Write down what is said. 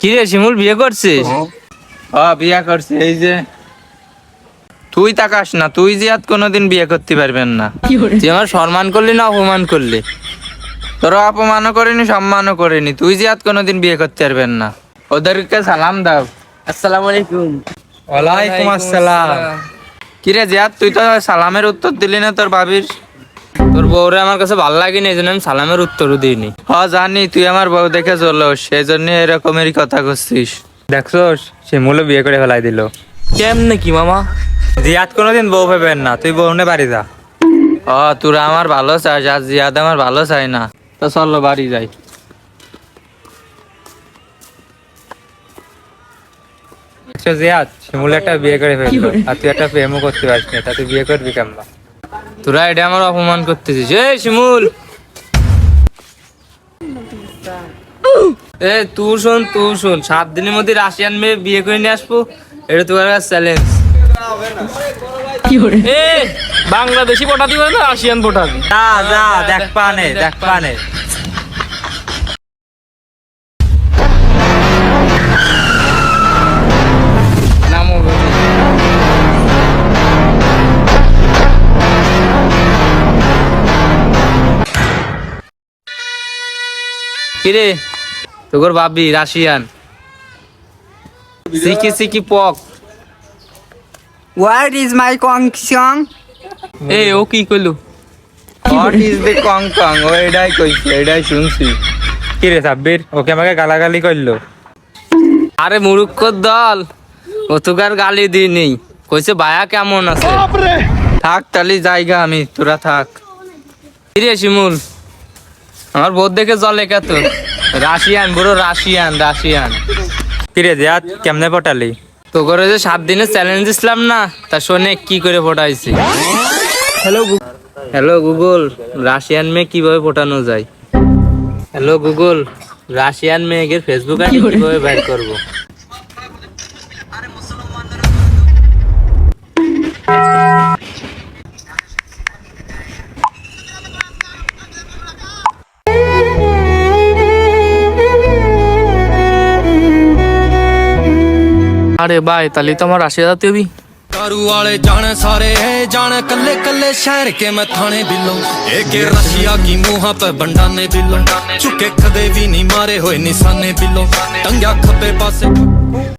কি রে শিমুল, বিয়ে করছিস? বিয়ে করছি। এই যে তুই তাকাস না, তুই জিয়াদ কোনোদিন বিয়ে করতে পারবেন না। তুই আমার সম্মান করলি না অপমান করলি? তোরা অপমানও করিনি সম্মানও করিনি, তুই জিয়াদ কোনোদিন বিয়ে করতে পারবেন না। ওদেরকে সালাম দাও। আসসালামু আলাইকুম। ওয়ালাইকুম আসসালাম। কিরে জিয়াদ, তুই তো সালামের উত্তর দিলি না তোর ভাবির। তোর বউরে আমার কাছে ভালো লাগেনি, এই জন্য আমি সালামের উত্তরও দিইনি। জানি তুই আমার বউ দেখে চলো, সেই জন্য এরকমেরই কথা করছিস। দেখছোস, শিমুলও বিয়ে করে ফেলাই দিল। কেমনে কি মামা? জিয়াদ কোনোদিন বউ পাবেন না, তুই বউ নে বাড়ি যা। তোরা আমার ভালো চাস, আর জিয়াদ আমার ভালো চাই না। তো চলো বাড়ি যাই। জিয়াদ, শিমুল একটা বিয়ে করে ফেললো, আর তুই একটা প্রেমও করতে পারিস না, তা তুই বিয়ে করবি কেমন? তোরা এটা আমার অপমান করতেছিস। এই শিমুল, তুই শোন 7 দিনের মধ্যে রাশিয়ান মেয়ে বিয়ে করে নিয়ে আসবো, এটা তোমার কাছে চ্যালেঞ্জ। বাংলাদেশি পটাতি হয় না রাশিয়ান পটাতি? যা দেখ পানে। কিরে তোর ভাবি রাশিয়ান, সিকি পক। What is my connection? ও কি কইলো? What is the কং? ও এটাই কইছে, এটাই শুনছি। কিরে সাব্বির, ওকে আমাকে গালাগালি করলো। আরে মুরুক্কর দল, ও তোকার গালি দিইনি, কইছে ভায়া কেমন আছে। থাক তালি জায়গা, আমি তোরা থাক। কিরে শিমুল, আমার বোধ দেখে জলে কত। রাশিয়ান বুড়ো, রাশিয়ান। কিরে জিয়াদ, কেমনে পটালি? তো করে যে 7 দিনের চ্যালেঞ্জ দিছিলাম না, তা শোনে কি করে পটাইছি। হ্যালো গুগল, রাশিয়ান মেয়ে কিভাবে পটানো যায়? হ্যালো গুগল, রাশিয়ান মেয়েকে ফেসবুক আইডি কিভাবে বের করব? আরে ভাই, তাহলে তো আমার রাশিয়া যেতে হবে। कारू वाले जाने सारे है जाने कल्ले कल्ले शहर के मैं थाने बिलो एक रशिया की मुँह पे बंडाने बिलो चुके कदे भी नहीं मारे हुए निशाने बिलो टंग्या खब्बे पासे